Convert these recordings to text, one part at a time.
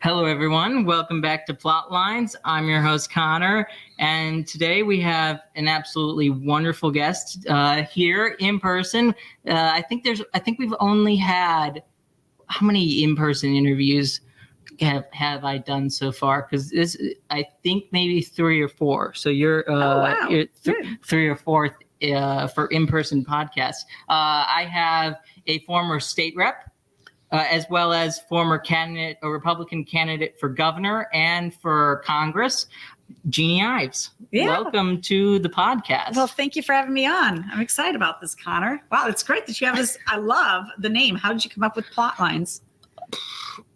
Hello, everyone. Welcome back to Plotlines. I'm your host, Connor, and today we have an absolutely wonderful guest here in person. I think we've only had how many in-person interviews have I done so far? Because I think maybe 3 or 4. So you're three or fourth for in-person podcasts. I have a former state rep. As well as former Republican candidate for governor and for Congress, Jeanne Ives. Yeah. Welcome to the podcast. Well, thank you for having me on. I'm excited about this, Connor. Wow, it's great that you have this. I love the name. How did you come up with Plotlines?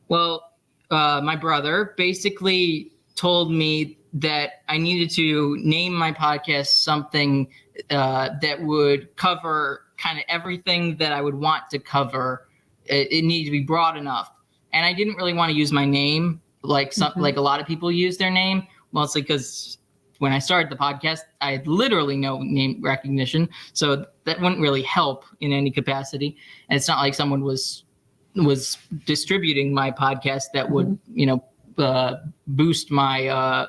Well, my brother basically told me that I needed to name my podcast something that would cover kind of everything that I would want to cover. It needed to be broad enough. And I didn't really want to use my name like like a lot of people use their name, mostly because when I started the podcast, I had literally no name recognition. So that wouldn't really help in any capacity. And it's not like someone was distributing my podcast that would, boost my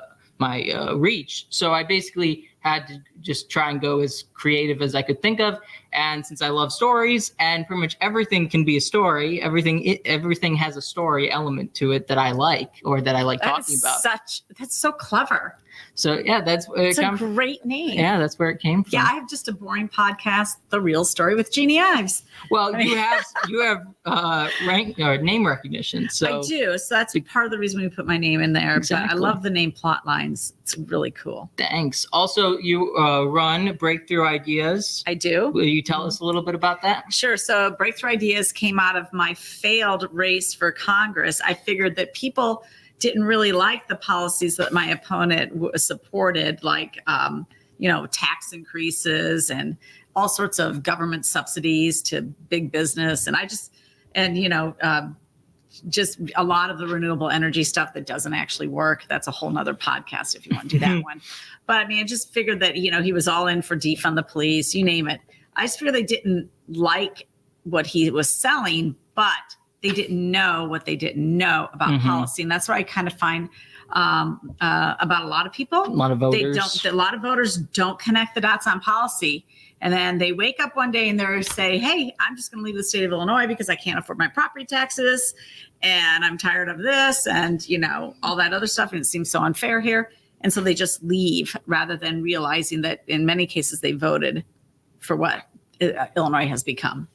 reach. So I basically had to just try and go as creative as I could think of. And since I love stories and pretty much everything can be a story, everything has a story element to it that I like or that I like talking about. That's so clever. So yeah, that's it's a great name. Yeah, that's where it came from. Yeah, I have just a boring podcast, The Real Story with Jeanne Ives. Well, you have name recognition. So I do. So that's part of the reason we put my name in there. Exactly. But I love the name Plotlines. It's really cool. Thanks. Also, you run Breakthrough Ideas. I do. Will you tell us a little bit about that? Sure. So Breakthrough Ideas came out of my failed race for Congress. I figured that people didn't really like the policies that my opponent supported, like, tax increases and all sorts of government subsidies to big business. And just a lot of the renewable energy stuff that doesn't actually work. That's a whole nother podcast if you want to do that one. But I mean, I just figured that, he was all in for defund the police, you name it. I just figured they didn't like what he was selling, but they didn't know what they didn't know about policy. And that's what I kind of find about a lot of people. A lot of voters. A lot of voters don't connect the dots on policy. And then they wake up one day and they say, hey, I'm just going to leave the state of Illinois because I can't afford my property taxes. And I'm tired of this and, all that other stuff. And it seems so unfair here. And so they just leave rather than realizing that in many cases they voted for what Illinois has become.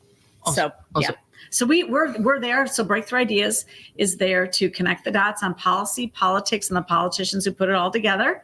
Also, yeah. So we're there. So Breakthrough Ideas is there to connect the dots on policy, politics, and the politicians who put it all together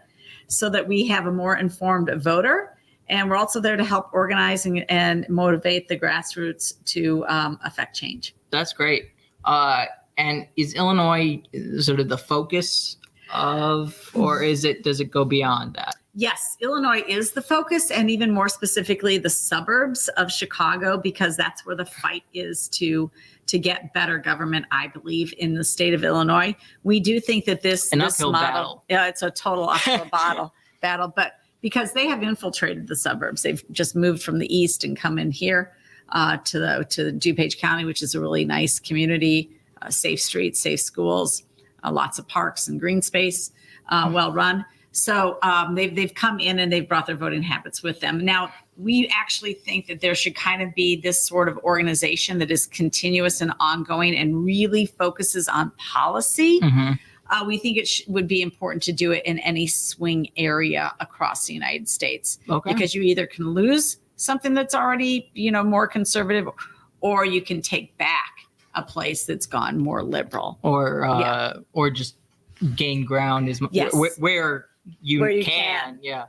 so that we have a more informed voter. And we're also there to help organize and motivate the grassroots to affect change. That's great. And is Illinois sort of the focus of, or does it go beyond that? Yes, Illinois is the focus, and even more specifically, the suburbs of Chicago, because that's where the fight is to get better government, I believe, in the state of Illinois. We do think that this uphill model, battle. Yeah, it's a total uphill battle, but because they have infiltrated the suburbs, they've just moved from the east and come in here to DuPage County, which is a really nice community, safe streets, safe schools, lots of parks and green space, well run. So they've come in and they've brought their voting habits with them. Now, we actually think that there should kind of be this sort of organization that is continuous and ongoing and really focuses on policy. We think it would be important to do it in any swing area across the United States. Okay. Because you either can lose something that's already, more conservative, or you can take back a place that's gone more liberal. Or just gain ground is yes. where you can. Yeah.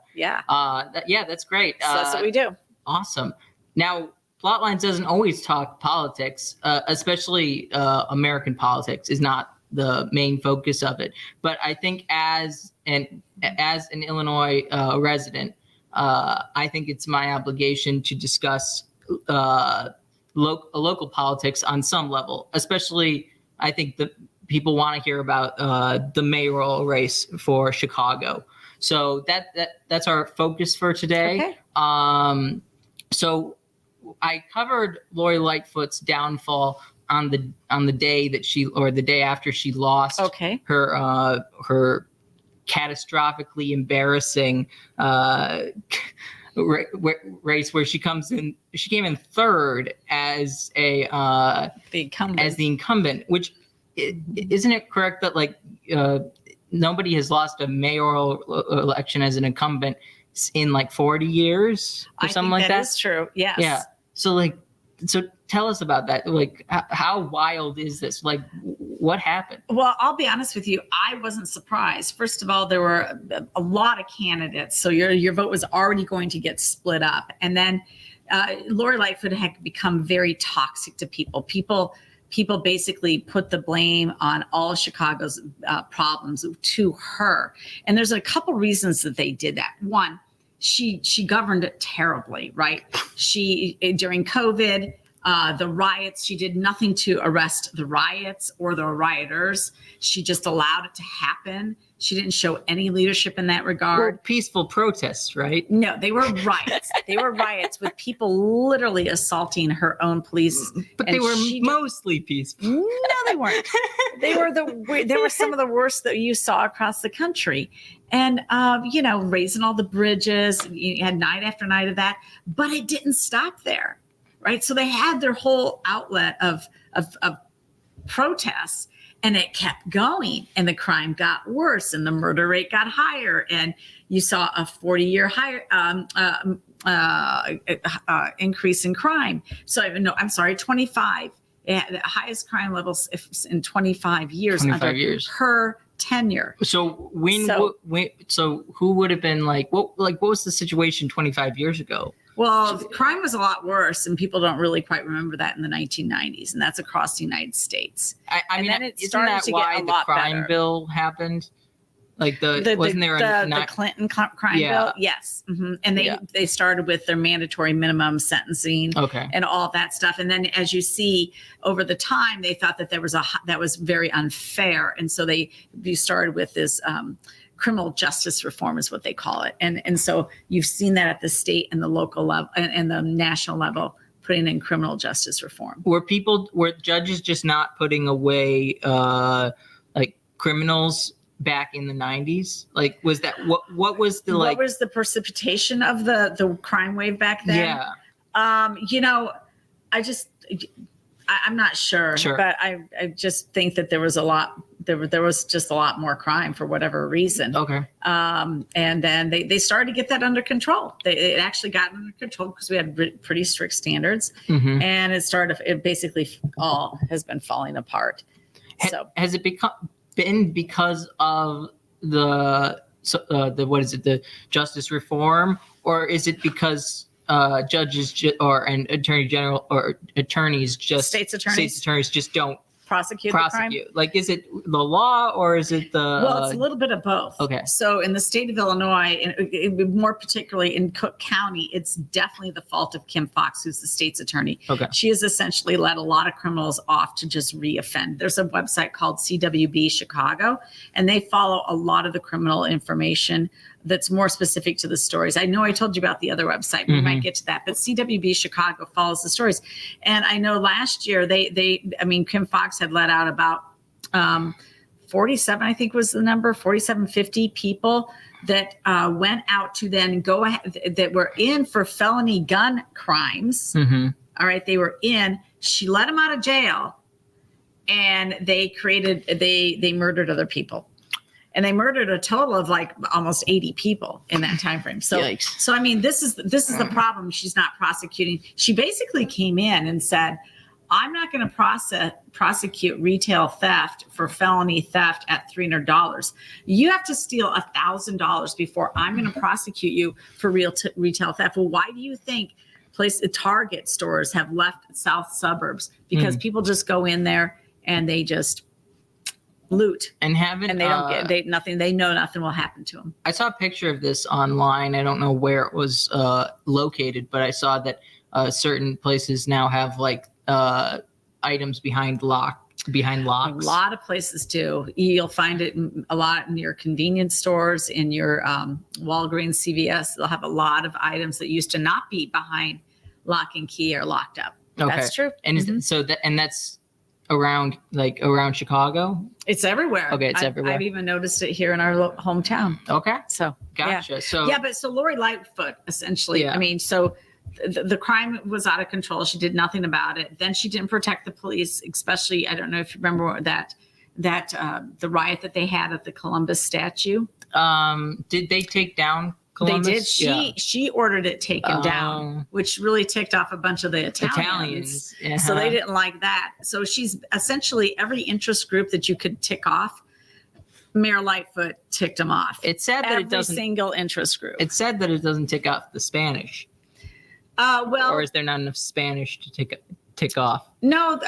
That's great. So that's what we do. Awesome. Now, Plotlines doesn't always talk politics, especially American politics is not the main focus of it. But I think as an Illinois resident, I think it's my obligation to discuss local politics on some level, especially I think that people want to hear about the mayoral race for Chicago. So that's our focus for today. Okay. So I covered Lori Lightfoot's downfall on the day that the day after she lost her catastrophically embarrassing race where she came in third as the incumbent, which isn't it correct that like nobody has lost a mayoral election as an incumbent in like 40 years or something like that? That is true. Yes. Yeah. So tell us about that. Like, how wild is this? Like, what happened? Well, I'll be honest with you. I wasn't surprised. First of all, there were a lot of candidates, so your vote was already going to get split up. And then Lori Lightfoot had become very toxic to people. People basically put the blame on all of Chicago's problems to her. And there's a couple reasons that they did that. One, she governed it terribly, right? During COVID, the riots, she did nothing to arrest the riots or the rioters. She just allowed it to happen. She didn't show any leadership in that regard. Well, peaceful protests, right? No, they were riots. They were riots with people literally assaulting her own police. But they were mostly peaceful. No, they weren't. They were some of the worst that you saw across the country. And, raising all the bridges, you had night after night of that, but it didn't stop there, right? So they had their whole outlet of protests, and it kept going, and the crime got worse, and the murder rate got higher, and you saw a 40-year higher increase in crime. So 25. It had the highest crime levels in 25 years. 25 years. Her tenure. So who would have been what was the situation 25 years ago? Well, crime was a lot worse, and people don't really quite remember that in the 1990s, and that's across the United States. I mean, isn't that why the crime bill happened? Like wasn't there the Clinton crime bill? Yes. Mm-hmm. And they started with their mandatory minimum sentencing and all that stuff. And then as you see over the time, they thought that that was very unfair. And so you started with this criminal justice reform is what they call it. And so you've seen that at the state and the local level and the national level, putting in criminal justice reform. Were judges just not putting away criminals back in the 90s? Like, was that what was the what was the precipitation of the crime wave back then? Yeah. I'm not sure. But I just think that there was just a lot more crime for whatever reason. Okay. And then they started to get that under control. It actually got under control because we had pretty strict standards, and it basically all has been falling apart. Has it been because of the justice reform, or is it because judges and attorney general or states attorneys just don't prosecute the crime? Like, is it the law or is it well, it's a little bit of both. Okay. So in the state of Illinois, and more particularly in Cook County, it's definitely the fault of Kim Foxx, who's the state's attorney. Okay. She has essentially let a lot of criminals off to just reoffend. There's a website called CWB Chicago, and they follow a lot of the criminal information that's more specific to the stories. I know I told you about the other website. We might get to that, but CWB Chicago follows the stories. And I know last year Kim Foxx had let out about 47, I think was the number, 4750 people that went out to then go ahead, that were in for felony gun crimes. All right. They were in, she let them out of jail, and they murdered other people. And they murdered a total of almost 80 people in that time frame. So, Yikes. So I mean, this is the problem. She's not prosecuting. She basically came in and said, I'm not going to prosecute retail theft for felony theft at $300. You have to steal $1,000 before I'm going to prosecute you for retail theft. Well, why do you think Target stores have left south suburbs? Because people just go in there and they just loot and they don't get nothing. They know nothing will happen to them. I saw a picture of this online. I don't know where it was located, but I saw that certain places now have items behind locks. A lot of places do. You'll find it a lot in your convenience stores, in your Walgreens, CVS. They'll have a lot of items that used to not be behind lock and key or locked up. Okay. That's true. And that's around Chicago? It's everywhere. Okay, it's everywhere. I've even noticed it here in our hometown. Okay. So Gotcha. Yeah. So So Lori Lightfoot, essentially. Yeah. I mean, so the crime was out of control. She did nothing about it. Then she didn't protect the police, especially, I don't know if you remember that the riot that they had at the Columbus statue. did they take down Columbus? They did. She ordered it taken down, which really ticked off a bunch of the Italians. Uh-huh. So they didn't like that. So she's essentially every interest group that you could tick off. Mayor Lightfoot ticked them off. It's sad that every it doesn't. single interest group. It's sad that it doesn't tick off the Spanish. Or is there not enough Spanish to tick off? No,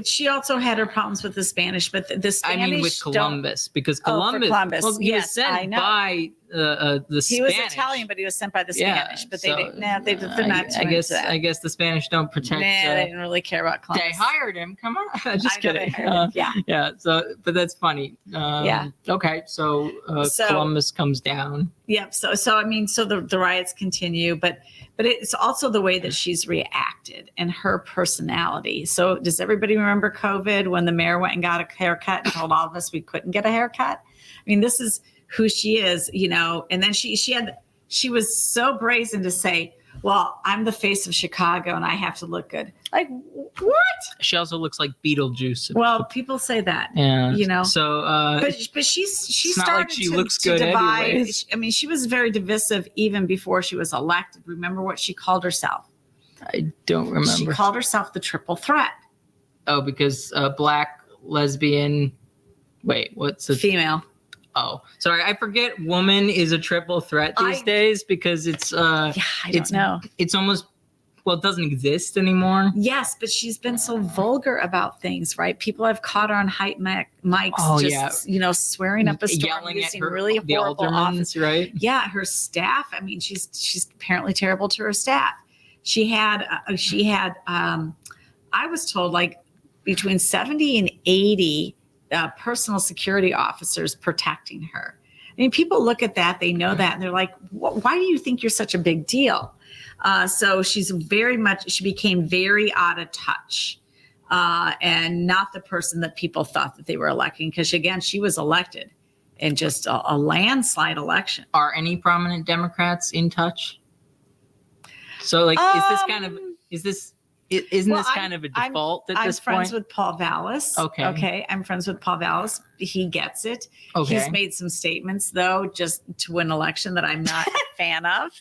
she also had her problems with the Spanish, but the Spanish. I mean, with Columbus, because Columbus, Columbus. Well, he was sent by the Spanish. He was Italian, but he was sent by the Spanish. But they didn't. Nah, they're not. I guess the Spanish don't protect. They didn't really care about Columbus. They hired him. Come on, just kidding. Yeah. So, but that's funny. Okay. So Columbus comes down. Yep. So I mean, so the riots continue, but it's also the way that she's reacted and her personality. So does everybody remember COVID when the mayor went and got a haircut and told all of us we couldn't get a haircut? I mean, this is who she is, and then she was so brazen to say, well, I'm the face of Chicago and I have to look good. Like, what? She also looks like Beetlejuice. Well, people say that. Yeah. So, but she started not like she looks good divide. anyways. I mean, she was very divisive even before she was elected. Remember what she called herself? I don't remember. She called herself the triple threat. Oh, because Black, lesbian. Wait, what's the female? Oh, sorry. I forget woman is a triple threat these days because it's I don't know. It's almost, it doesn't exist anymore. Yes, but she's been so vulgar about things, right? People have caught her on hype mics, swearing up a storm, yelling using at her, really the horrible aldermans, right? Yeah, her staff. I mean, she's apparently terrible to her staff. She had I was told like between 70 and 80 personal security officers protecting her. I mean, people look at that, they know that, and they're like, why do you think you're such a big deal? So she became very out of touch and not the person that people thought that they were electing. Because again, she was elected in just a landslide election. Are any prominent Democrats in touch? So like, isn't this kind of a default at this point? I'm friends with Paul Vallas. Okay. I'm friends with Paul Vallas. He gets it. Okay. He's made some statements, though, just to win election that I'm not a fan of.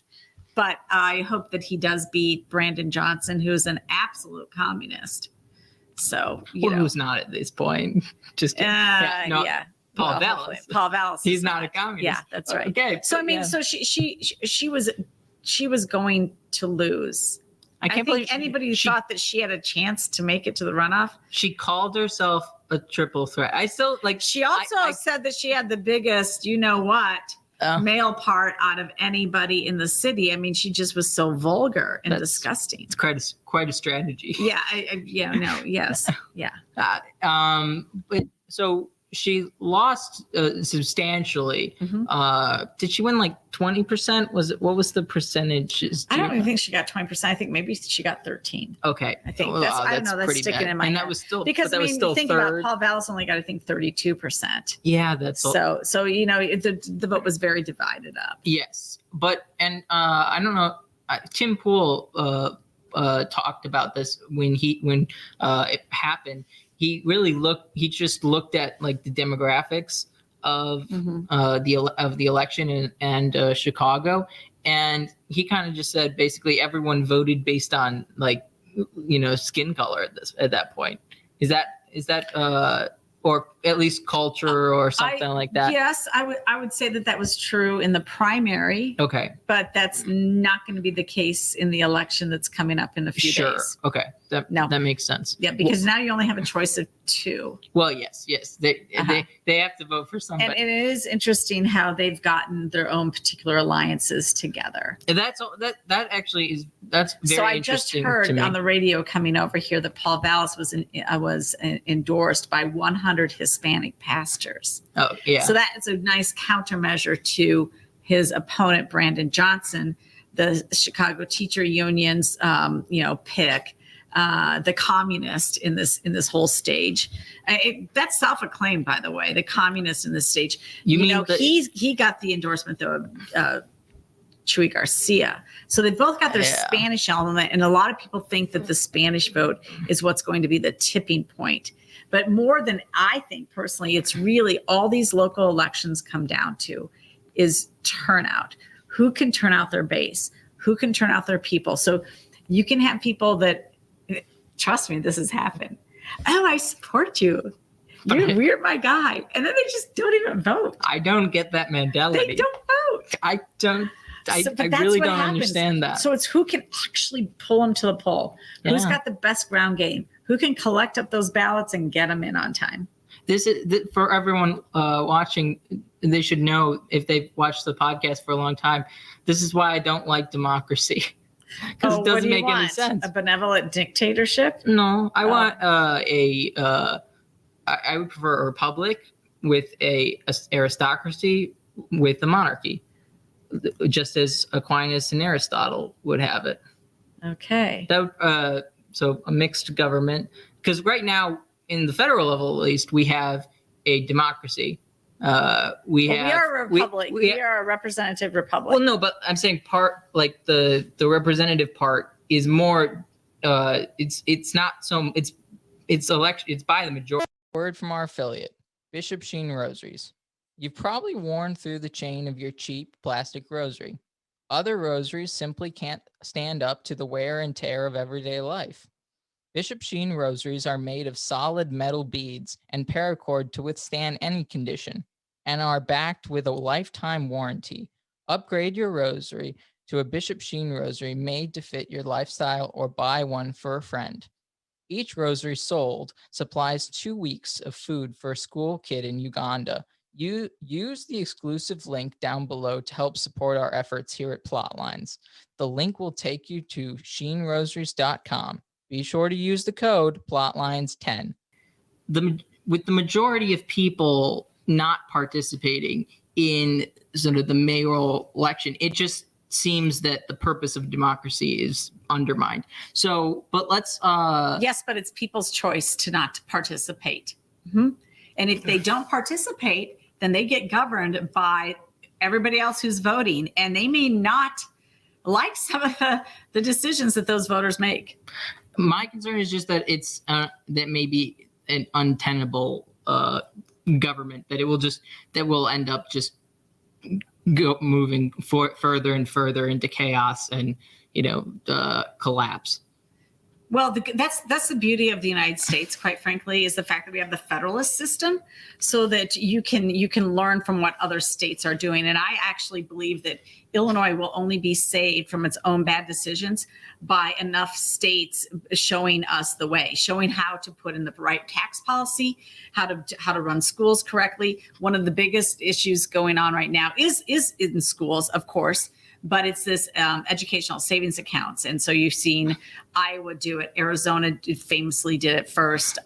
But I hope that he does beat Brandon Johnson, who's an absolute communist. So, who's not at this point? Just kidding. Paul Vallas. Paul Vallas. He's not a communist. Yeah, that's right. Okay. So I mean, so she was going to lose. I can't believe anybody thought that she had a chance to make it to the runoff. She called herself a triple threat. I still like. She also said that she had the biggest, male part out of anybody in the city. I mean, she just was so vulgar and disgusting. It's quite a strategy. Yeah. Yes. Yeah. But so she lost substantially. Mm-hmm. Did she win like 20%? What was the percentage? I don't even think she got 20%. I think maybe she got 13. Okay. I think I don't know. That's sticking in my head. And that was still because that was still think third. about Paul Vallas only got, I think, 32%. Yeah, that's so the vote was very divided up. Yes, but I don't know. Tim Pool talked about this when it happened. He just looked at like the demographics of the election and Chicago, and he kind of just said basically everyone voted based on like skin color at that point. Is that or at least culture or something like that? Yes, I would say that was true in the primary. Okay. But that's not going to be the case in the election that's coming up in a few days. Okay. That makes sense. Yeah, because now you only have a choice of two. Well, yes. They have to vote for somebody. And it is interesting how they've gotten their own particular alliances together. And that's actually very interesting. So I just heard on the radio coming over here that Paul Vallas was endorsed by 100 Hispanic pastors. Oh, yeah. So that is a nice countermeasure to his opponent, Brandon Johnson, the Chicago Teacher Union's, pick. the communist in this whole stage. That's self-acclaimed, by the way, the communist in this stage. He got the endorsement though of Chuy Garcia. So they both got their Spanish element, and a lot of people think that the Spanish vote is what's going to be the tipping point. But more than I think personally, it's really all these local elections come down to is turnout. Who can turn out their base? Who can turn out their people? So you can have people that, trust me, this has happened. Oh, I support you. You're my guy. And then they just don't even vote. I don't get that mentality. They don't vote. I don't. I really don't understand that. So it's who can actually pull them to the poll. Yeah. Who's got the best ground game? Who can collect up those ballots and get them in on time? This is for everyone watching. They should know, if they've watched the podcast for a long time, this is why I don't like democracy, because it doesn't make any sense. A benevolent dictatorship? No, I want I would prefer a republic with a aristocracy with a monarchy, just as Aquinas and Aristotle would have it. Okay. So a mixed government, because right now in the federal level, at least, we have a democracy. We are a republic. We are a representative republic. Well, no, but I'm saying the representative part is more. It's not so. It's election. It's by the majority. Word from our affiliate, Bishop Jeanne Rosaries. You've probably worn through the chain of your cheap plastic rosary. Other rosaries simply can't stand up to the wear and tear of everyday life. Bishop Jeanne rosaries are made of solid metal beads and paracord to withstand any condition, and are backed with a lifetime warranty. Upgrade your rosary to a Bishop Jeanne rosary made to fit your lifestyle, or buy one for a friend. Each rosary sold supplies 2 weeks of food for a school kid in Uganda. You use the exclusive link down below to help support our efforts here at Plotlines. The link will take you to jeannerosaries.com. Be sure to use the code Plotlines10. With the majority of people not participating in sort of the mayoral election, it just seems that the purpose of democracy is undermined. So, but let's... Yes, but it's people's choice to not participate. Mm-hmm. And if they don't participate, then they get governed by everybody else who's voting, and they may not like some of the decisions that those voters make. My concern is just that it's that may be an untenable government, that will end up just moving further and further into chaos and collapse. Well, that's the beauty of the United States, quite frankly, is the fact that we have the federalist system, so that you can learn from what other states are doing. And I actually believe that Illinois will only be saved from its own bad decisions by enough states showing us the way, showing how to put in the right tax policy, how to run schools correctly. One of the biggest issues going on right now is in schools, of course, but it's this educational savings accounts. And so you've seen Iowa do it. Arizona famously did it first.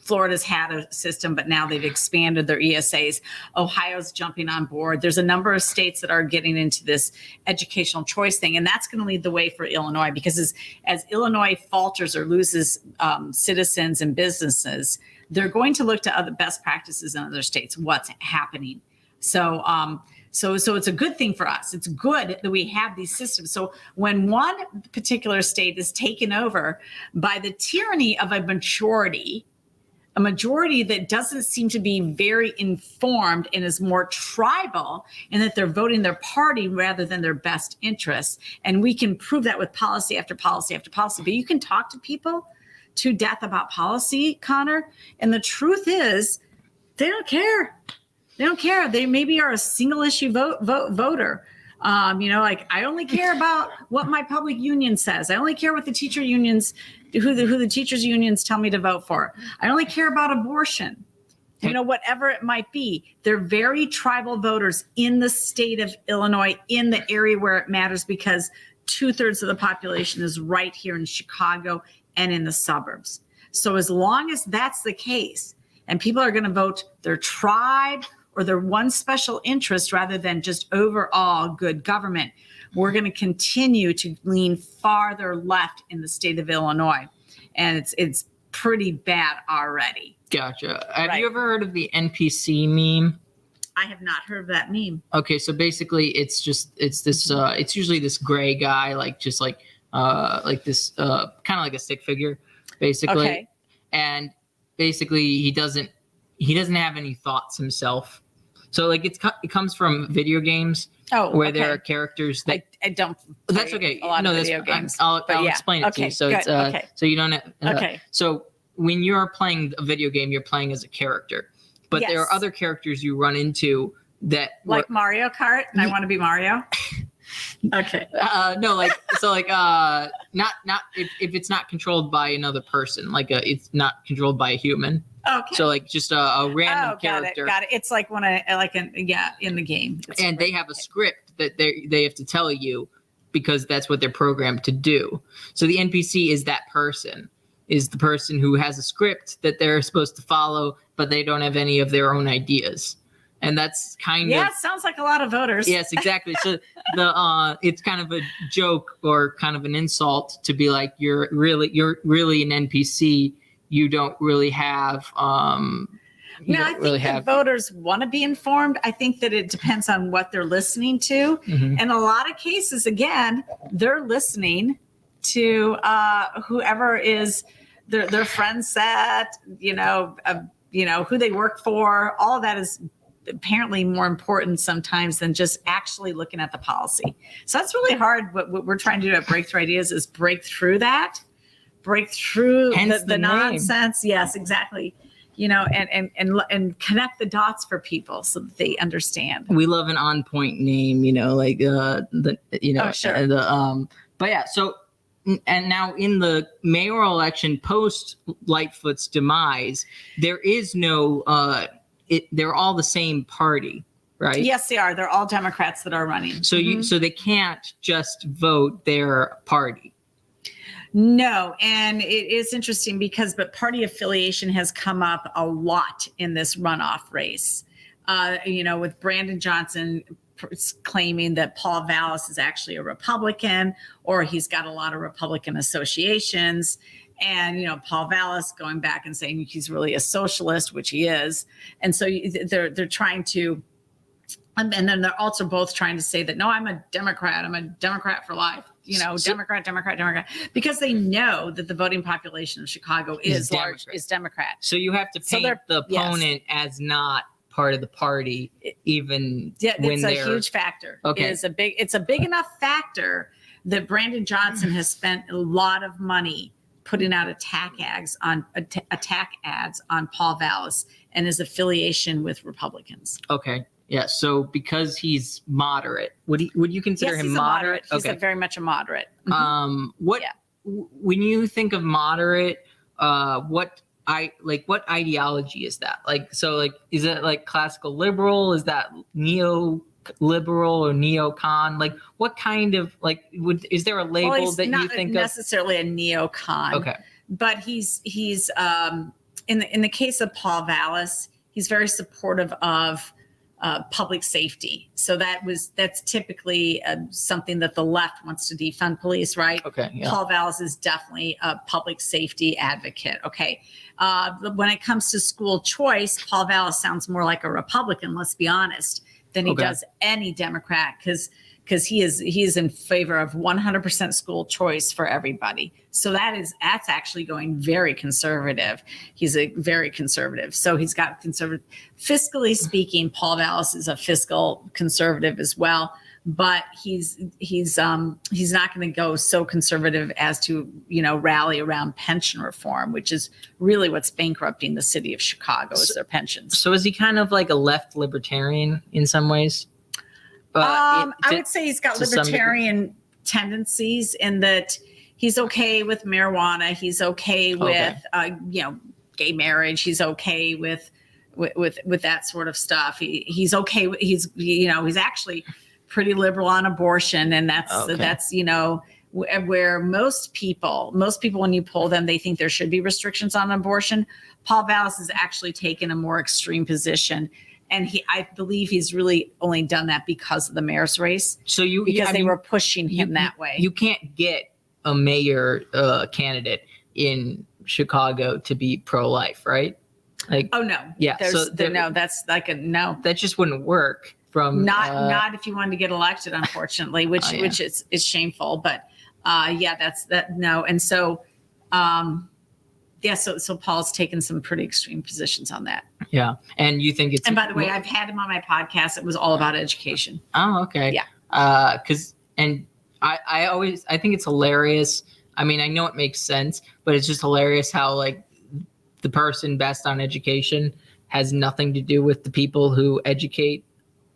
Florida's had a system, but now they've expanded their ESAs. Ohio's jumping on board. There's a number of states that are getting into this educational choice thing. And that's going to lead the way for Illinois, because as Illinois falters or loses citizens and businesses, they're going to look to other best practices in other states, what's happening. So it's a good thing for us. It's good that we have these systems. So when one particular state is taken over by the tyranny of a majority that doesn't seem to be very informed and is more tribal, and that they're voting their party rather than their best interests. And we can prove that with policy after policy after policy. But you can talk to people to death about policy, Connor, and the truth is they don't care. They don't care. They maybe are a single issue voter. Like, I only care about what my public union says. I only care what the teacher unions, who the teachers unions tell me to vote for. I only care about abortion, whatever it might be. They're very tribal voters in the state of Illinois, in the area where it matters, because 2/3 of the population is right here in Chicago and in the suburbs. So as long as that's the case, and people are going to vote their tribe or their one special interest rather than just overall good government, we're going to continue to lean farther left in the state of Illinois. And it's pretty bad already. Gotcha. Have you ever heard of the NPC meme? I have not heard of that meme. Okay, so basically it's usually this gray guy, like this kind of like a stick figure, basically. Okay. And basically he doesn't have any thoughts himself. So like it comes from video games where there are characters that I don't. That's okay. A lot of video games. I'll explain it to you. So it's so you don't have, so when you're playing a video game, you're playing as a character. But there are other characters you run into that like Mario Kart, and I want to be Mario. Okay. No, not if it's not controlled by another person, like it's not controlled by a human. Okay. So like just a random character. Got it. It's like in the game. And they have a script that they have to tell you because that's what they're programmed to do. So the NPC is that person. Is the person who has a script that they're supposed to follow, but they don't have any of their own ideas. And that's kind of... Yeah, it sounds like a lot of voters. Yes, exactly. So it's kind of a joke or kind of an insult to be like, you're really an NPC. You don't really have... I think voters want to be informed. I think that it depends on what they're listening to. Mm-hmm. In a lot of cases, again, they're listening to whoever is their friend set, who they work for. All of that is apparently more important sometimes than just actually looking at the policy. So that's really hard. What we're trying to do at Breakthrough Ideas is break through the nonsense. Yes, exactly. And connect the dots for people so that they understand. We love an on-point name, sure. But yeah, so. And now in the mayoral election post Lightfoot's demise, there is no, they're all the same party, right? Yes, they are. They're all Democrats that are running. So so they can't just vote their party. No. And it is interesting but party affiliation has come up a lot in this runoff race. With Brandon Johnson claiming that Paul Vallas is actually a Republican, or he's got a lot of Republican associations. And, Paul Vallas going back and saying he's really a socialist, which he is. And so they're trying to, and then they're also both trying to say that, no, I'm a Democrat. I'm a Democrat for life. Democrat, because they know that the voting population of Chicago is Democrat. So you have to paint the opponent as not part of the party, when it's a huge factor. Okay. It's a big enough factor that Brandon Johnson has spent a lot of money putting out attack ads on Paul Vallas and his affiliation with Republicans. Okay. Yeah. So because he's moderate, would you consider him moderate? He's very much a moderate. Mm-hmm. When you think of moderate, what ideology is that? Is it like classical liberal? Is that neo-liberal or neocon? Like what kind of is there a label that you think of? Not necessarily a neocon. Okay. But he's in the case of Paul Vallas, he's very supportive of public safety. So that's typically something that the left wants to defund police, right? Okay. Yeah. Paul Vallas is definitely a public safety advocate. Okay. When it comes to school choice, Paul Vallas sounds more like a Republican, let's be honest, than he does any Democrat, because he is in favor of 100% school choice for everybody. So that's actually going very conservative. He's a very conservative. So he's got conservative. Fiscally speaking, Paul Vallas is a fiscal conservative as well, but he's not going to go so conservative as to rally around pension reform, which is really what's bankrupting the city of Chicago is their pensions. So is he kind of like a left libertarian in some ways? I would say he's got libertarian tendencies in that he's okay with marijuana. He's okay with, gay marriage. He's okay with that sort of stuff. He's okay. He's actually pretty liberal on abortion. And that's where most people, when you poll them, they think there should be restrictions on abortion. Paul Vallas has actually taken a more extreme position And I believe he's really only done that because of the mayor's race. So they were pushing him that way. You can't get a mayor candidate in Chicago to be pro-life, right? Like, oh no, yeah. No, that's like a no. That just wouldn't work. Not if you wanted to get elected, unfortunately, which is shameful. But that's that no. And so so Paul's taken some pretty extreme positions on that. Yeah. And you think it's... And by the way, I've had him on my podcast. It was all about education. Oh, okay. Yeah. I think it's hilarious. I mean, I know it makes sense, but it's just hilarious how like the person best on education has nothing to do with the people who educate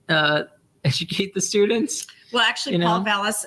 the students. Well, actually, Paul Vallas,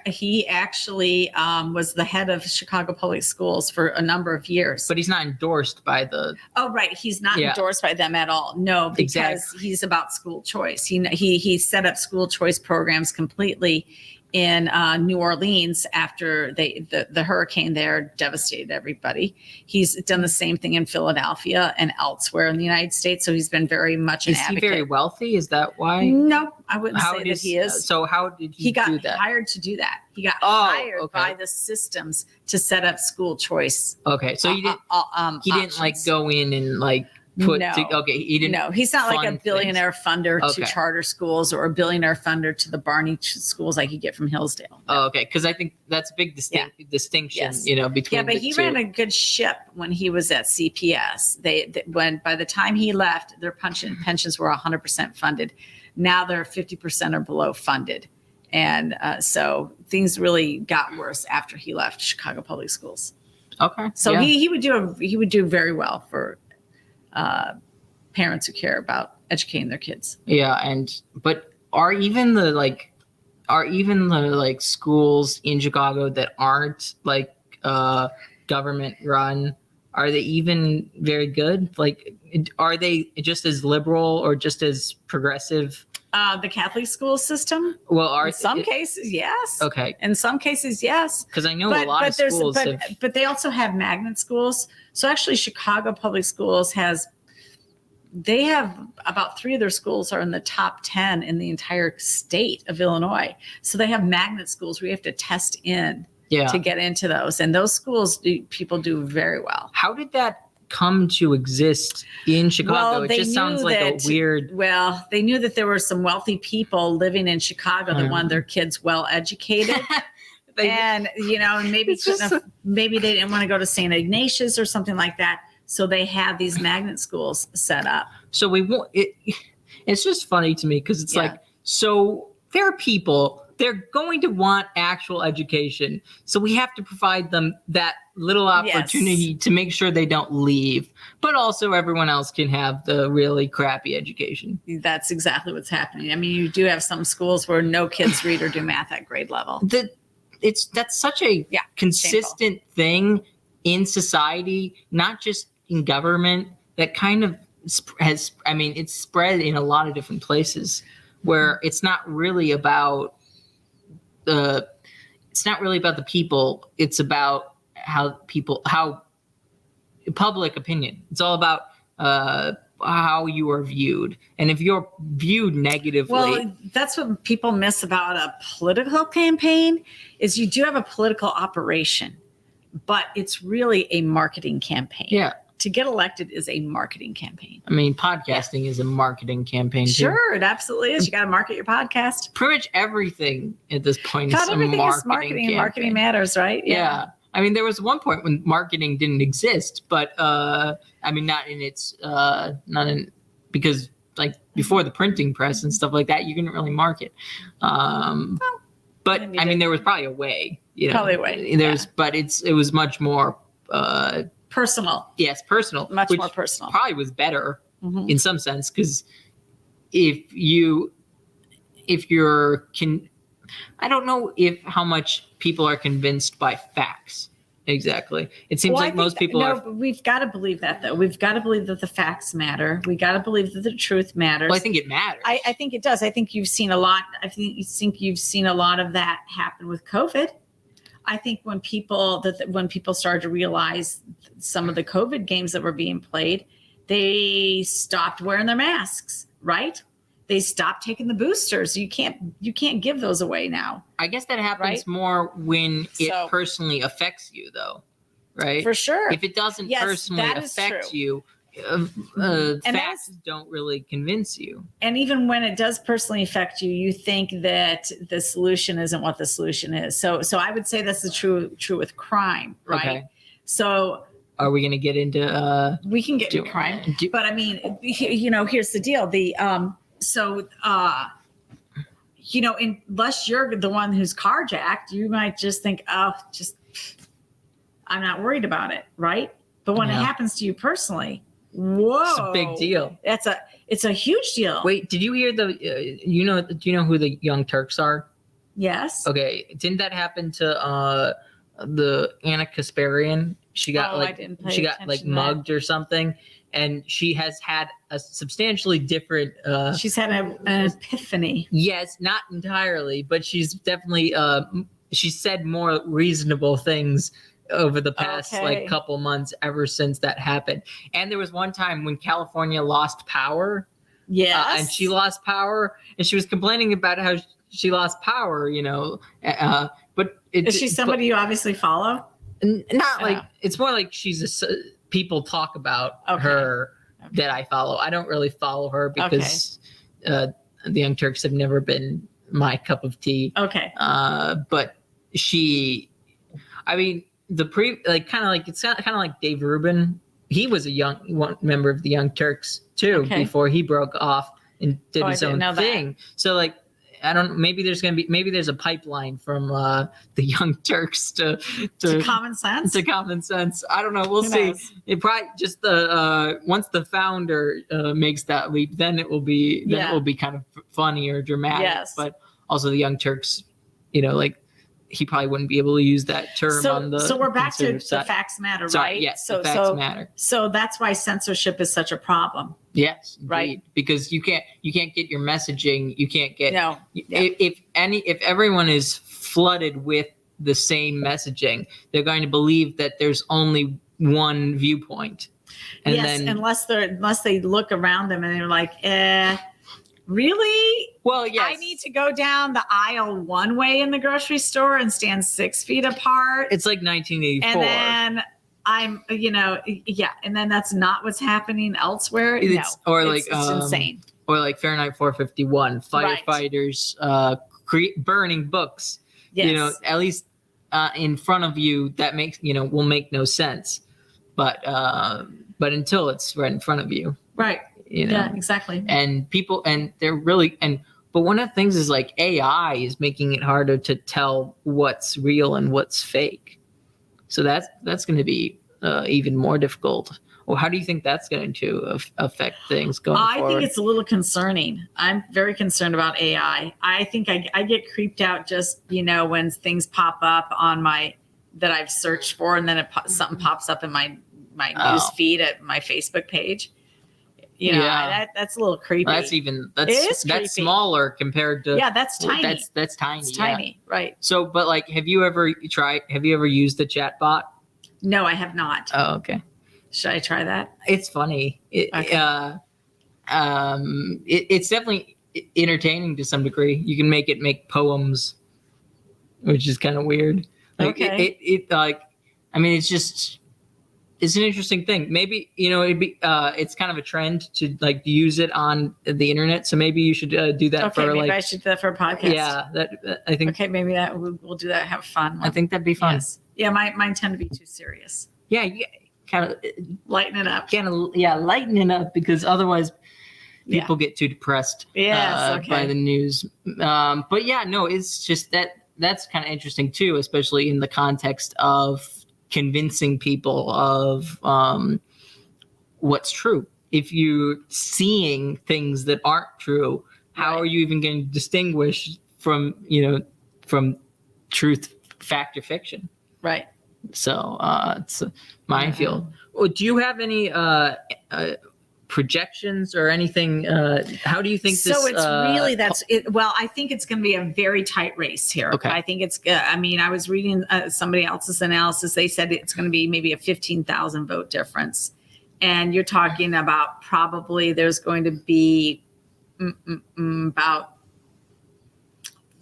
he actually was the head of Chicago Public Schools for a number of years. But he's not endorsed by the... Oh, right. He's not endorsed by them at all. No, because he's about school choice. He set up school choice programs completely in New Orleans after the hurricane there devastated everybody. He's done the same thing in Philadelphia and elsewhere in the United States. So he's been very much an advocate. Is he very wealthy? Is that why? No, I wouldn't say that he is. So how did he do that? He got hired to do that. He got hired by the systems to set up school choice. Okay, so he didn't options. like go in and like he didn't. No, he's not like a billionaire funder to charter schools or a billionaire funder to the Barney schools like you get from Hillsdale. Oh, okay, because I think that's a big distinction, between. Yeah, but he ran a good ship when he was at CPS. By the time he left, their pensions were 100% funded. Now they're 50% or below funded, and so things really got worse after he left Chicago Public Schools. Okay, so he would do very well for parents who care about educating their kids. Yeah, but are even the schools in Chicago that aren't like government run, are they even very good? Like, are they just as liberal or just as progressive? The Catholic school system? Well, in some cases, yes. Okay. In some cases, yes. Because I know a lot of schools but they also have magnet schools. So actually, Chicago Public Schools they have about 3 of their schools are in the top 10 in the entire state of Illinois. So they have magnet schools where you have to test in to get into those. And those schools, people do very well. How did that come to exist in Chicago? Well, it just sounds like a weird... Well, they knew that there were some wealthy people living in Chicago that wanted their kids well educated. And maybe maybe they didn't want to go to St. Ignatius or something like that. So they have these magnet schools set up. So we won't. It's just funny to me because it's like, so there are people, they're going to want actual education. So we have to provide them that little opportunity to make sure they don't leave. But also everyone else can have the really crappy education. That's exactly what's happening. I mean, you do have some schools where no kids read or do math at grade level. That's such a consistent thing in society, not just in government, that kind of it's spread in a lot of different places where it's not really about the people. It's about how public opinion. It's all about how you are viewed. And if you're viewed negatively. Well, that's what people miss about a political campaign is you do have a political operation, but it's really a marketing campaign. Yeah. To get elected is a marketing campaign. I mean, podcasting is a marketing campaign too. Sure, it absolutely is. You got to market your podcast. Pretty much everything at this point is a marketing campaign. Marketing matters, right? Yeah. I mean, there was one point when marketing didn't exist, but because like before the printing press and stuff like that, you couldn't really market. But I mean, there was probably a way, Probably a way. But it was much more personal. Yes, personal. Much more personal. Probably was better in some sense because I don't know how much people are convinced by facts. Exactly. It seems like most people are. But we've got to believe that, though. We've got to believe that the facts matter. We got to believe that the truth matters. Well, I think it matters. I think it does. I think you've seen a lot. I think you've seen a lot of that happen with COVID. I think when people started to realize some of the COVID games that were being played, they stopped wearing their masks. right? They stopped taking the boosters. You can't give those away now. I guess that happens Right? more when it So- personally affects you, though, right? For sure. If it doesn't Yes, personally that is affect true. you, that facts is- don't really convince you. And even when it does personally affect you, you think that the solution isn't what the solution is. So I would say that's the true with crime, right? Okay. So Are we going to get into? we can get into crime, but I mean, here's the deal. Unless you're the one who's carjacked, you might just think, I'm not worried about it, right? But when it happens to you personally, whoa, It's a big deal. It's a huge deal. Wait, did you hear do you know who the Young Turks are? Yes. Okay, didn't that happen to the Anna Kasparian? She got I didn't pay like attention to that. mugged or something, and she has had a substantially different. She's had an epiphany. Yes, not entirely, but she's definitely she said more reasonable things over the past like couple months ever since that happened. And there was one time when California lost power. Yes. And she lost power, and she was complaining about how she lost power, but is she somebody you obviously follow? Not like, it's more like people talk about her that I follow. I don't really follow her because the Young Turks have never been my cup of tea. Okay. But it's kind of like Dave Rubin. He was one member of the Young Turks too before he broke off and did his own thing. So like, I don't. Maybe there's a pipeline from the Young Turks to common sense. To common sense. I don't know. We'll see. It probably just once the founder makes that leap, then it will be it will be kind of funny or dramatic. Yes. But also the Young Turks, he probably wouldn't be able to use that term on the. So we're back to the side. facts matter, Sorry, right? yes, the facts matter. So that's why censorship is such a problem. Yes, indeed. Right. Because you can't get your messaging. You can't get no. If everyone is flooded with the same messaging, they're going to believe that there's only one viewpoint. And then unless they look around them and they're like, really? Well, yes. I need to go down the aisle one way in the grocery store and stand 6 feet apart. It's like 1984. And then and then that's not what's happening elsewhere. It's insane. Or like Fahrenheit 451, firefighters burning books. Yes. At least in front of you, that will make no sense. But until it's right in front of you, right? Yeah, exactly. And people, but one of the things is like AI is making it harder to tell what's real and what's fake. So that's going to be even more difficult. Well, how do you think that's going to affect things going forward? I think it's a little concerning. I'm very concerned about AI. I think I get creeped out just, when things pop up on that I've searched for, and then something pops up in my news feed at my Facebook page. That's a little creepy. That's smaller compared to. Yeah, that's tiny. That's tiny. It's tiny, right? So, but like, have you ever used the chat bot? No, I have not. Oh, okay. Should I try that? It's funny. It's definitely entertaining to some degree. You can make it make poems, which is kind of weird. Like, it's an interesting thing. Maybe it's kind of a trend to like use it on the internet. So maybe you should do that for maybe I should do that for a podcast. Yeah, I think. Okay, maybe we'll do that. Have fun. I think that'd be fun. Yes. Yeah, mine tend to be too serious. Yeah, kind of lighten it up. Lighten it up, because otherwise people get too depressed by the news. But yeah, no, it's just that's kind of interesting too, especially in the context of convincing people of what's true. If you're seeing things that aren't true, how are you even going to distinguish from truth, fact, or fiction? Right. So it's a minefield. Well, do you have any projections or anything? How do you think this? So it's really well, I think it's going to be a very tight race here. Okay. I think it's. I was reading somebody else's analysis. They said it's going to be maybe a 15,000 vote difference, and you're talking about probably there's going to be about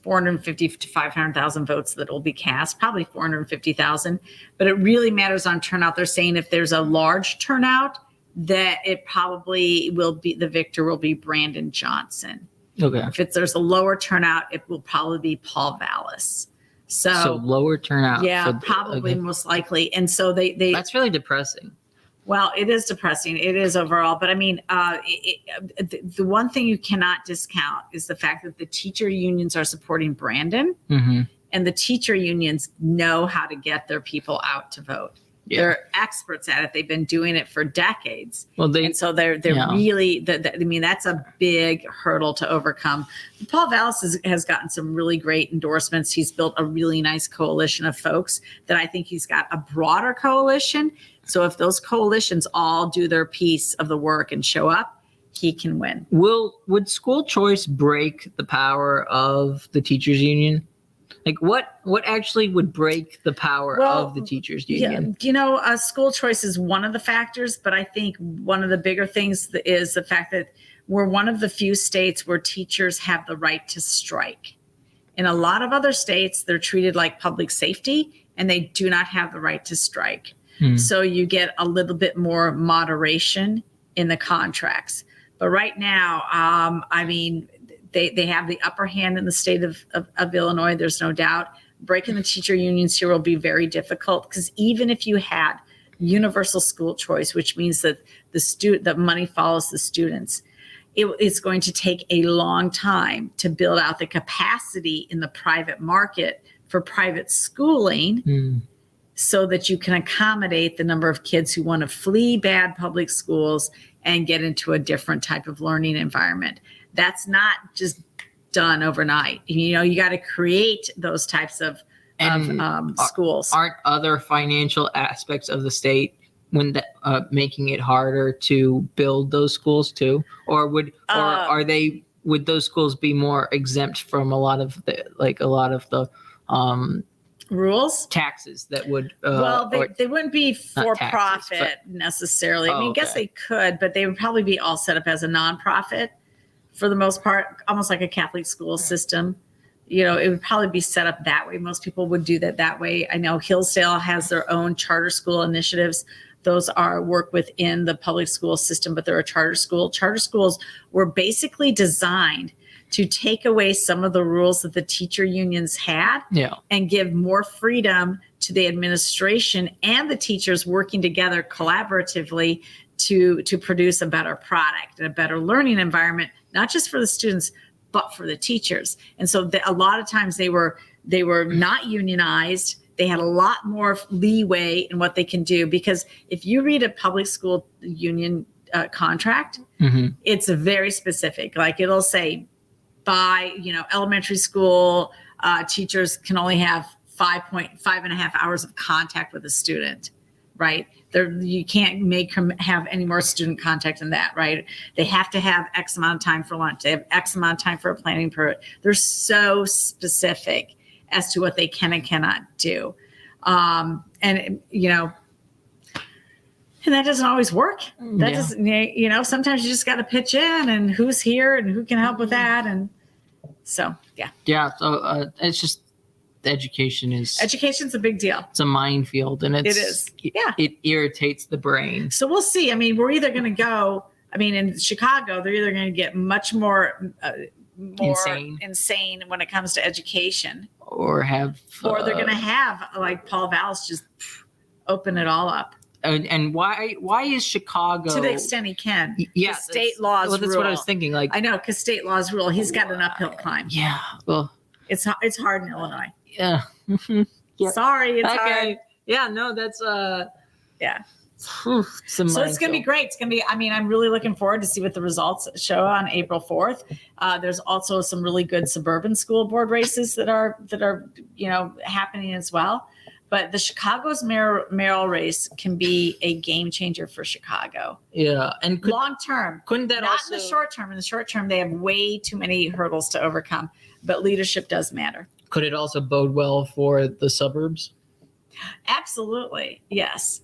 450 to 500,000 votes that will be cast, probably 450,000. But it really matters on turnout. They're saying if there's a large turnout, that it probably will be, the victor will be Brandon Johnson. Okay. If there's a lower turnout, it will probably be Paul Vallas. So lower turnout. Yeah, probably most likely. And so they that's really depressing. Well, it is depressing. It is overall. But I mean, the one thing you cannot discount is the fact that the teacher unions are supporting Brandon, and the teacher unions know how to get their people out to vote. Yeah. They're experts at it. They've been doing it for decades. Well, and so they're really, I mean, that's a big hurdle to overcome. Paul Vallas has gotten some really great endorsements. He's built a really nice coalition of folks that I think he's got a broader coalition. So if those coalitions all do their piece of the work and show up, he can win. Would school choice break the power of the teachers union? Like what actually would break the power of the teachers union? Yeah, school choice is one of the factors, but I think one of the bigger things is the fact that we're one of the few states where teachers have the right to strike. In a lot of other states, they're treated like public safety and they do not have the right to strike. So you get a little bit more moderation in the contracts. But right now, I mean, they have the upper hand in the state of Illinois. There's no doubt. Breaking the teacher unions here will be very difficult because even if you had universal school choice, which means that the money follows the students, it's going to take a long time to build out the capacity in the private market for private schooling. So that you can accommodate the number of kids who want to flee bad public schools and get into a different type of learning environment. That's not just done overnight. You got to create those types of schools. Aren't other financial aspects of the state making it harder to build those schools too? Or would those schools be more exempt from a lot of the rules, taxes that would they wouldn't be for profit necessarily. I mean, I guess they could, but they would probably be all set up as a nonprofit for the most part, almost like a Catholic school system. It would probably be set up that way. Most people would do that way. I know Hillsdale has their own charter school initiatives. Those work within the public school system, but they're a charter school. Charter schools were basically designed to take away some of the rules that the teacher unions had and give more freedom to the administration and the teachers working together collaboratively to produce a better product and a better learning environment, not just for the students, but for the teachers. And so a lot of times they were not unionized. They had a lot more leeway in what they can do, because if you read a public school union contract, it's very specific. Like it'll say, by elementary school teachers can only have 5.5 hours of contact with a student, right? You can't make them have any more student contact than that, right? They have to have X amount of time for lunch. They have X amount of time for a planning period. They're so specific as to what they can and cannot do. And that doesn't always work. That doesn't, sometimes you just got to pitch in and who's here and who can help with that. And so, Yeah. So it's just education's a big deal. It's a minefield, and it is. It irritates the brain. So we'll see. I mean, we're either going to go, in Chicago, they're either going to get much more insane when it comes to education, or they're going to have like Paul Vallas just open it all up. And why is Chicago, to the extent he can? Yeah, state laws. Well, that's rule. what I was thinking. Like, I know, because state laws rule. He's got an uphill climb. Yeah. Well, it's hard in Illinois. Yeah. Sorry, it's hard. Yeah. No, that's yeah. So it's going to be great. It's going to be. I'm really looking forward to see what the results show on April 4th. There's also some really good suburban school board races that are happening as well. But the Chicago's mayoral race can be a game changer for Chicago. Yeah, and long term. Couldn't that not also in the short term? In the short term, they have way too many hurdles to overcome. But leadership does matter. Could it also bode well for the suburbs? Absolutely. Yes.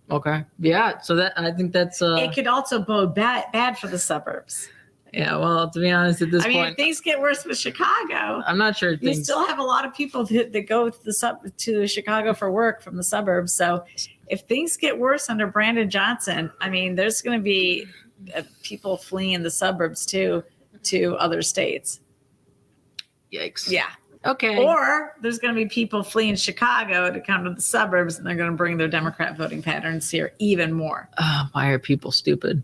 Okay. Yeah. So I think that's. It could also bode bad for the suburbs. Yeah, well, to be honest, at this I mean, if point, things get worse with Chicago, I'm not sure you things. still have a lot of people that go to Chicago for work from the suburbs. So if things get worse under Brandon Johnson, I mean, there's going to be people fleeing the suburbs too to other states. Yikes. Yeah. Okay. Or there's going to be people fleeing Chicago to come to the suburbs, and they're going to bring their Democrat voting patterns here even more. Why are people stupid?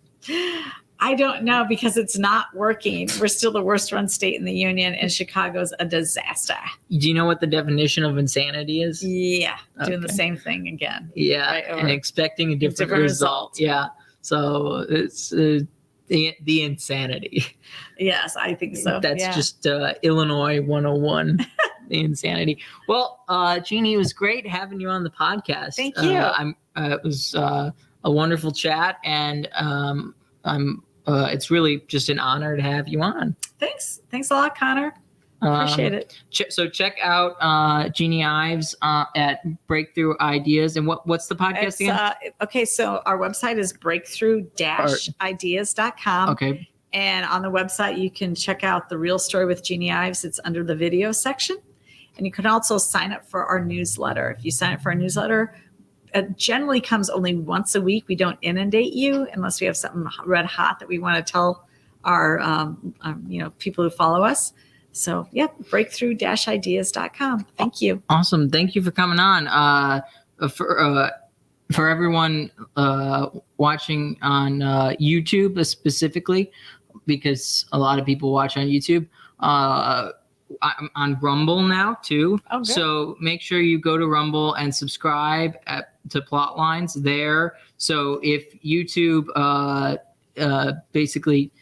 I don't know, because it's not working. We're still the worst run state in the union, and Chicago's a disaster. Do you know what the definition of insanity is? Yeah, doing the Okay. same thing again. Yeah, Right, and expecting a different result. result. Yeah, so it's the insanity. Yes, I think so. That's Yeah. just Illinois 101. The insanity. Well, Jeanne, it was great having you on the podcast. Thank you. It was a wonderful chat, and it's really just an honor to have you on. Thanks a lot, Connor. Appreciate it. So check out Jeanne Ives at Breakthrough Ideas. And what's the podcast again? Okay, so our website is breakthrough-ideas.com. Okay. And on the website, you can check out The Real Story with Jeanne Ives. It's under the video section. And you can also sign up for our newsletter. If you sign up for our newsletter, it generally comes only once a week. We don't inundate you unless we have something red hot that we want to tell our people who follow us. So, breakthrough-ideas.com. Thank you. Awesome. Thank you for coming on. For everyone watching on YouTube specifically, because a lot of people watch on YouTube, I'm on Rumble now too. Oh, good. So make sure you go to Rumble and subscribe to Plotlines there. So if YouTube basically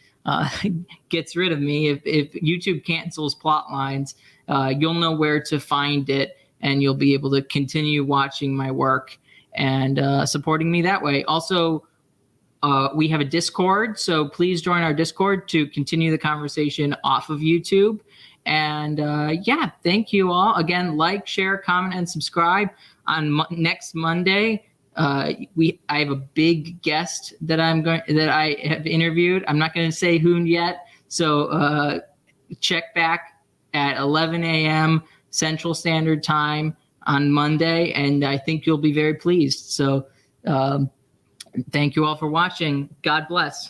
gets rid of me, if YouTube cancels Plotlines, you'll know where to find it, and you'll be able to continue watching my work and supporting me that way. Also, we have a Discord, so please join our Discord to continue the conversation off of YouTube. And thank you all. Again, like, share, comment, and subscribe. On next Monday, I have a big guest that I have interviewed. I'm not going to say who yet. So check back at 11 a.m. Central Standard Time on Monday, and I think you'll be very pleased. So thank you all for watching. God bless.